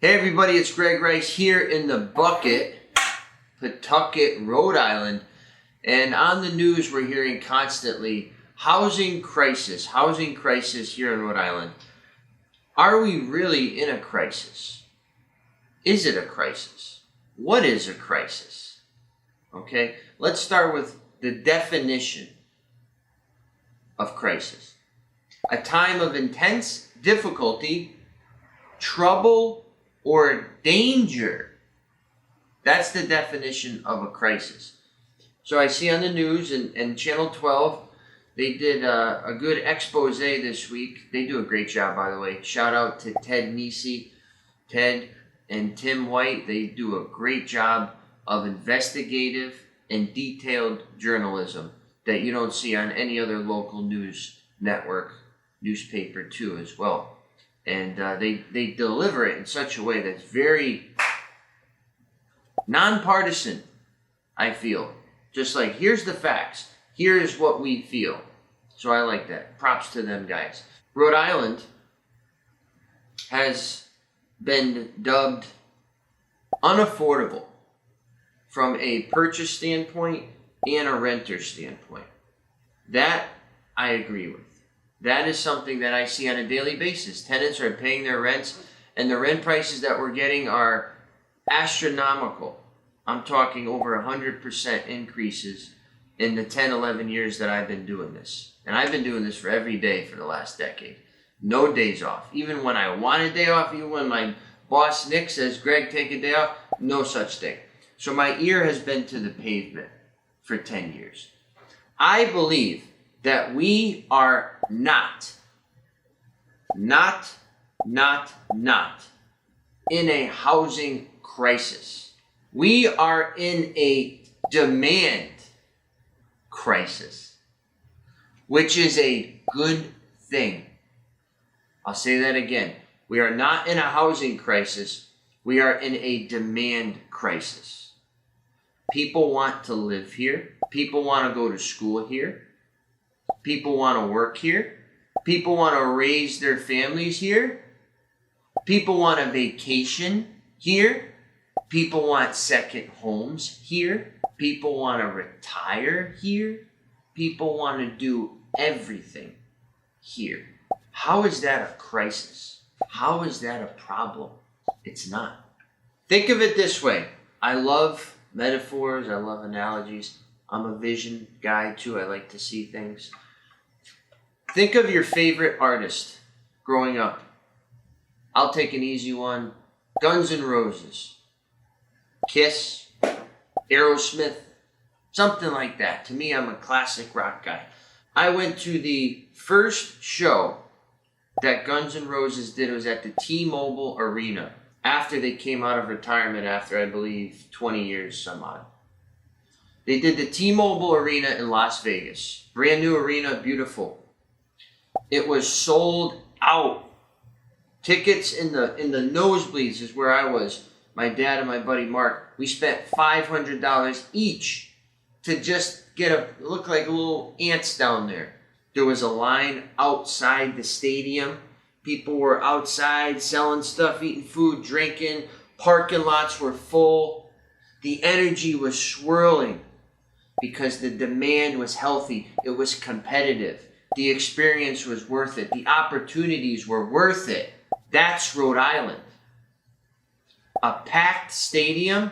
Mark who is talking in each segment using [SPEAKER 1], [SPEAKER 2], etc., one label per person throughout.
[SPEAKER 1] Hey everybody, it's Greg Rice here in the bucket, Pawtucket, Rhode Island. And on the news we're hearing constantly, housing crisis here in Rhode Island. Are we really in a crisis? Is it a crisis? What is a crisis? Okay, let's start with the definition of crisis. A time of intense difficulty, trouble, or danger. That's the definition of a crisis. So I see on the news and Channel 12, they did a good expose this week. They do a great job, by the way. Shout out to Ted Nisi, Ted and Tim White. They do a great job of investigative and detailed journalism that you don't see on any other local news network, newspaper too as well. And they deliver it in such a way that's very nonpartisan, I feel. Just like, here's the facts. Here is what we feel. So I like that. Props to them guys. Rhode Island has been dubbed unaffordable from a purchase standpoint and a renter standpoint. That I agree with. That is something that I see on a daily basis. Tenants are paying their rents, and the rent prices that we're getting are astronomical. I'm talking over 100% increases in the 10, 11 years that I've been doing this. And I've been doing this for every day for the last decade. No days off. Even when I want a day off, even when my boss Nick says, Greg, take a day off, no such thing. So my ear has been to the pavement for 10 years. I believe that we are not in a housing crisis. We are in a demand crisis, which is a good thing. I'll say that again. We are not in a housing crisis. We are in a demand crisis. People want to live here. People want to go to school here. People want to work here. People want to raise their families here. People want a vacation here. People want second homes here. People want to retire here. People want to do everything here. How is that a crisis? How is that a problem? It's not. Think of it this way. I love metaphors. I love analogies. I'm a vision guy too. I like to see things. Think of your favorite artist growing up. I'll take an easy one. Guns N' Roses. Kiss. Aerosmith. Something like that. To me, I'm a classic rock guy. I went to the first show that Guns N' Roses did. It was at the T-Mobile Arena after they came out of retirement after, I believe, 20 years some odd. They did the T-Mobile Arena in Las Vegas. Brand new arena, beautiful. It was sold out. Tickets in the nosebleeds is where I was. My dad and my buddy Mark, we spent $500 each to just look like little ants down there. There was a line outside the stadium. People were outside selling stuff, eating food, drinking. Parking lots were full. The energy was swirling because the demand was healthy. It was competitive. The experience was worth it. The opportunities were worth it. That's Rhode Island. A packed stadium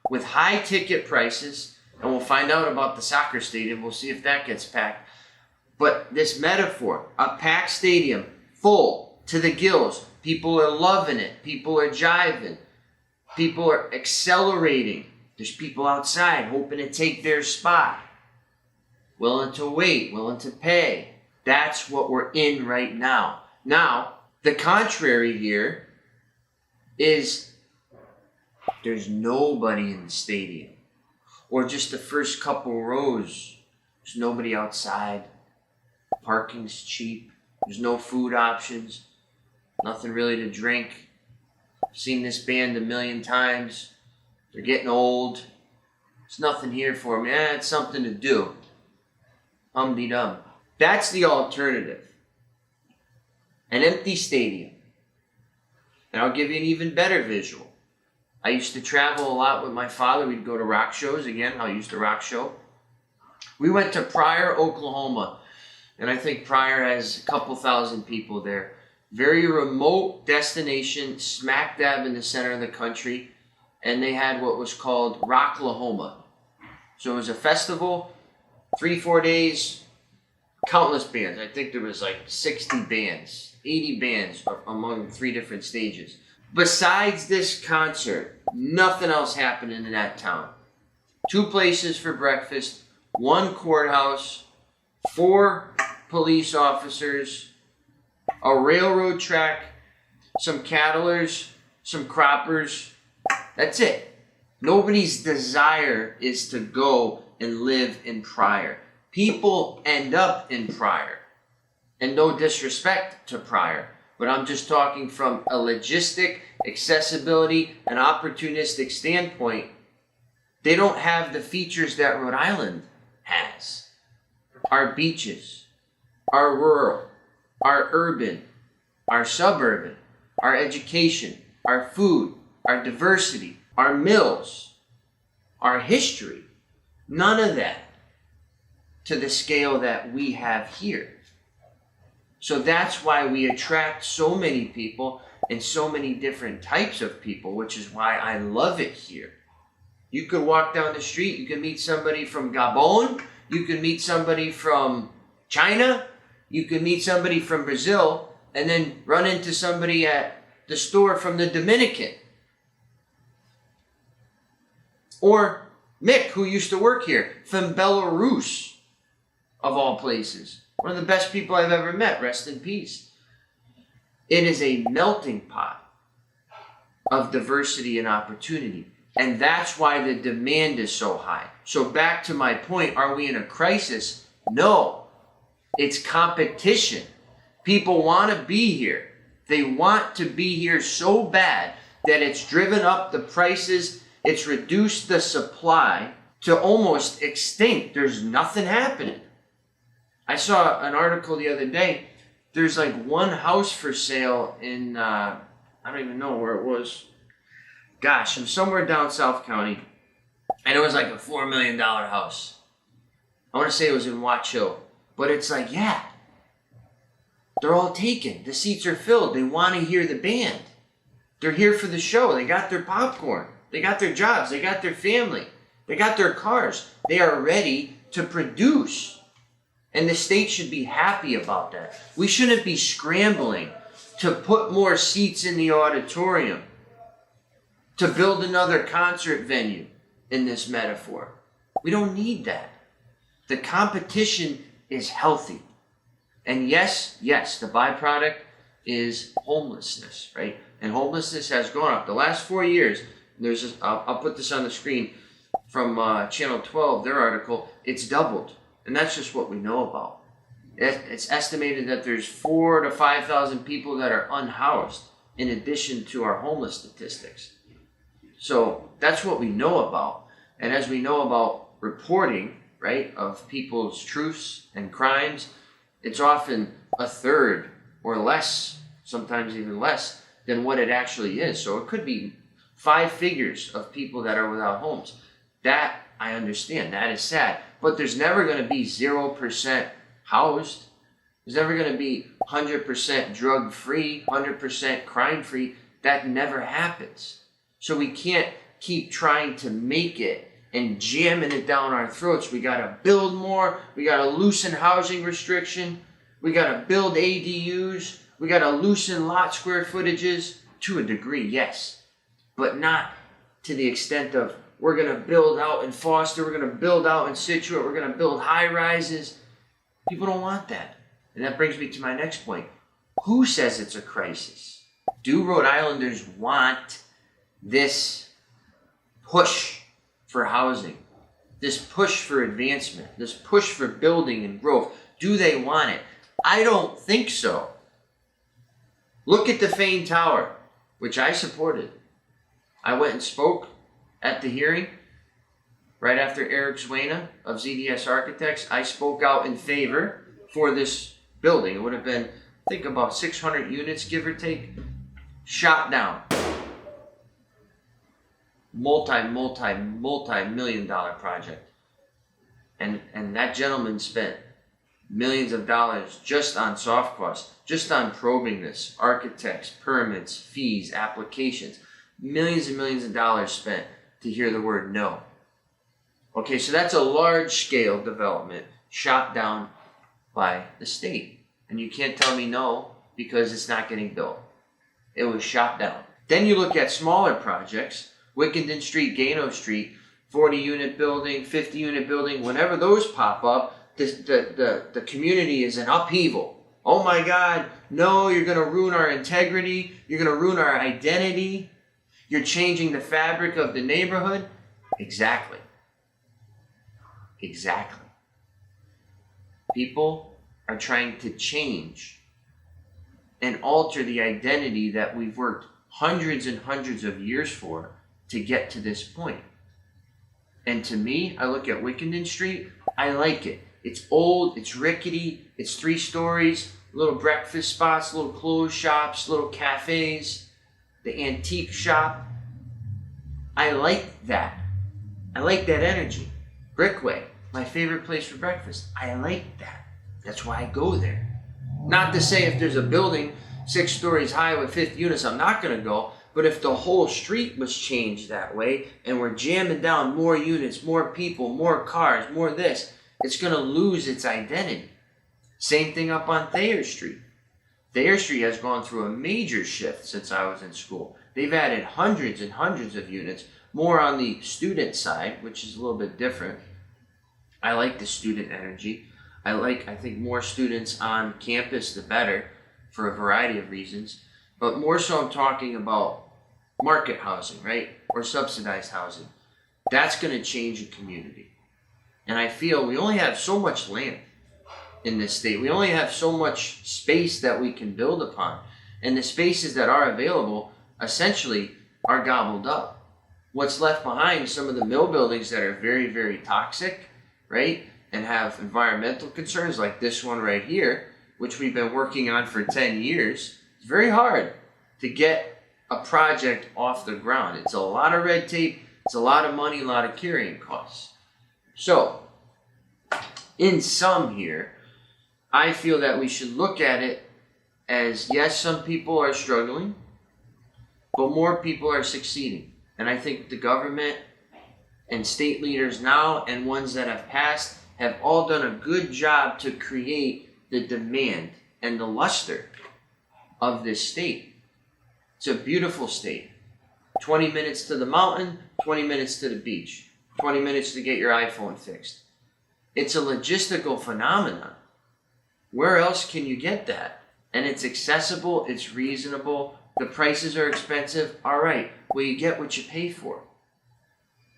[SPEAKER 1] with high ticket prices, and we'll find out about the soccer stadium. We'll see if that gets packed. But this metaphor, a packed stadium, full to the gills. People are loving it. People are jiving. People are accelerating. There's people outside hoping to take their spot. Willing to wait, willing to pay. That's what we're in right now. Now, the contrary here is there's nobody in the stadium. Or just the first couple rows. There's nobody outside. Parking's cheap. There's no food options. Nothing really to drink. I've seen this band a million times. They're getting old. There's nothing here for me. It's something to do. Hum-de-dum. That's the alternative. An empty stadium. And I'll give you an even better visual. I used to travel a lot with my father. We'd go to rock shows. Again, I'll use the rock show. We went to Pryor, Oklahoma. And I think Pryor has a couple thousand people there. Very remote destination, smack dab in the center of the country. And they had what was called Rocklahoma. So it was a festival, 3-4 days, countless bands. I think there was like 60 bands, 80 bands among 3 different stages. Besides this concert, nothing else happened in that town. 2 places for breakfast, 1 courthouse, 4 police officers, a railroad track, some cattlers, some croppers. That's it. Nobody's desire is to go and live in Pryor. People end up in Pryor. And no disrespect to Pryor, but I'm just talking from a logistic, accessibility, and opportunistic standpoint. They don't have the features that Rhode Island has. Our beaches, our rural, our urban, our suburban, our education, our food, our diversity, our mills, our history. None of that to the scale that we have here. So that's why we attract so many people and so many different types of people, which is why I love it here. You could walk down the street, you can meet somebody from Gabon, you can meet somebody from China, you can meet somebody from Brazil, and then run into somebody at the store from the Dominican. Or Mick, who used to work here, from Belarus, of all places. One of the best people I've ever met, rest in peace. It is a melting pot of diversity and opportunity. And that's why the demand is so high. So back to my point, are we in a crisis? No. It's competition. People want to be here. They want to be here so bad that it's driven up the prices. It's reduced the supply to almost extinct. There's nothing happening. I saw an article the other day. There's like 1 house for sale in, I don't even know where it was. Gosh, I'm somewhere down South County. And it was like a $4 million house. I want to say it was in Watch Hill. But it's like, yeah, they're all taken. The seats are filled. They want to hear the band. They're here for the show. They got their popcorn. They got their jobs. They got their family. They got their cars. They are ready to produce. And the state should be happy about that. We shouldn't be scrambling to put more seats in the auditorium, to build another concert venue in this metaphor. We don't need that. The competition is healthy. And yes, the byproduct is homelessness, right? And homelessness has gone up. The last 4 years, I'll put this on the screen from Channel 12, their article, it's doubled. And that's just what we know about. It's estimated that there's 4,000 to 5,000 people that are unhoused in addition to our homeless statistics. So that's what we know about. And as we know about reporting, right, of people's truths and crimes, it's often a third or less, sometimes even less, than what it actually is. So it could be 5 figures of people that are without homes. That I understand. That is sad. But there's never going to be 0% housed. There's never going to be 100% drug-free, 100% crime-free. That never happens. So we can't keep trying to make it and jamming it down our throats. We got to build more. We got to loosen housing restriction. We got to build ADUs. We got to loosen lot square footages to a degree, yes. But not to the extent of we're going to build out in Foster, we're going to build out in Situate, we're going to build high rises. People don't want that. And that brings me to my next point. Who says it's a crisis? Do Rhode Islanders want this push for housing, this push for advancement, this push for building and growth? Do they want it? I don't think so. Look at the Fane Tower, which I supported. I went and spoke at the hearing right after Eric Zwena of ZDS Architects. I spoke out in favor for this building. It would have been, I think, about 600 units, give or take. shot down. Multi-million-dollar project. And that gentleman spent millions of dollars just on soft costs, just on probing this, architects, permits, fees, applications, millions and millions of dollars spent to hear the word no. Okay, so that's a large-scale development shot down by the state. And you can't tell me no because it's not getting built. It was shot down. Then you look at smaller projects, Wickenden Street, Gano Street, 40-unit building, 50-unit building, whenever those pop up, the community is in upheaval. Oh my God, no, you're going to ruin our integrity. You're going to ruin our identity. You're changing the fabric of the neighborhood. Exactly. Exactly. People are trying to change and alter the identity that we've worked hundreds and hundreds of years for to get to this point. And to me, I look at Wickenden Street, I like it. It's old, it's rickety, it's 3 stories, little breakfast spots, little clothes shops, little cafes, the antique shop. I like that. I like that energy. Brickway, my favorite place for breakfast. I like that. That's why I go there. Not to say if there's a building 6 stories high with 50 units, I'm not going to go. But if the whole street was changed that way and we're jamming down more units, more people, more cars, more this, it's going to lose its identity. Same thing up on Thayer Street. Thayer Street has gone through a major shift since I was in school. They've added hundreds and hundreds of units, more on the student side, which is a little bit different. I like the student energy. I think more students on campus, the better, for a variety of reasons. But more so I'm talking about market housing, right? Or subsidized housing. That's going to change a community. And I feel we only have so much land in this state. We only have so much space that we can build upon. And the spaces that are available essentially are gobbled up. What's left behind is some of the mill buildings that are very, very toxic, right? And have environmental concerns like this one right here, which we've been working on for 10 years. It's very hard to get a project off the ground. It's a lot of red tape, it's a lot of money, a lot of carrying costs. So, in sum here, I feel that we should look at it as, yes, some people are struggling, but more people are succeeding. And I think the government and state leaders now and ones that have passed have all done a good job to create the demand and the luster of this state. It's a beautiful state. 20 minutes to the mountain, 20 minutes to the beach, 20 minutes to get your iPhone fixed. It's a logistical phenomenon. Where else can you get that? And it's accessible, it's reasonable, the prices are expensive. All right, well, you get what you pay for.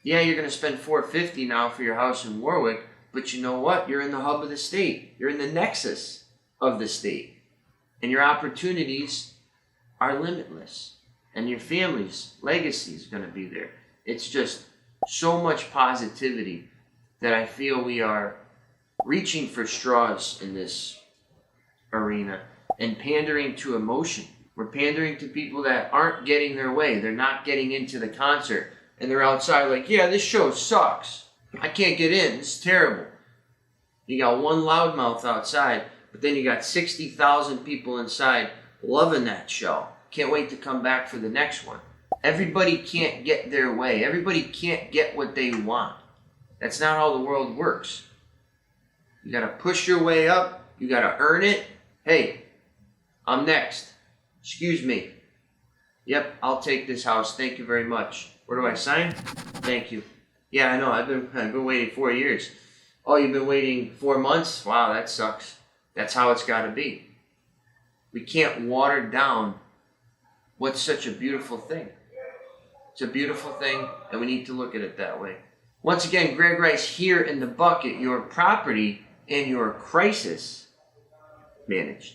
[SPEAKER 1] Yeah, you're going to spend $450 now for your house in Warwick, but you know what? You're in the hub of the state. You're in the nexus of the state. And your opportunities are limitless. And your family's legacy is going to be there. It's just so much positivity that I feel we are reaching for straws in this arena and pandering to emotion. We're pandering to people that aren't getting their way. They're not getting into the concert. And they're outside like, yeah, this show sucks. I can't get in. This is terrible. You got one loudmouth outside, but then you got 60,000 people inside loving that show. Can't wait to come back for the next one. Everybody can't get their way. Everybody can't get what they want. That's not how the world works. You got to push your way up. You got to earn it. Hey, I'm next. Excuse me. Yep, I'll take this house. Thank you very much. Where do I sign? Thank you. Yeah, I know. I've been waiting 4 years. Oh, you've been waiting 4 months? Wow, that sucks. That's how it's got to be. We can't water down what's such a beautiful thing. It's a beautiful thing, and we need to look at it that way. Once again, Greg Rice here in the bucket, your property and your crisis managed.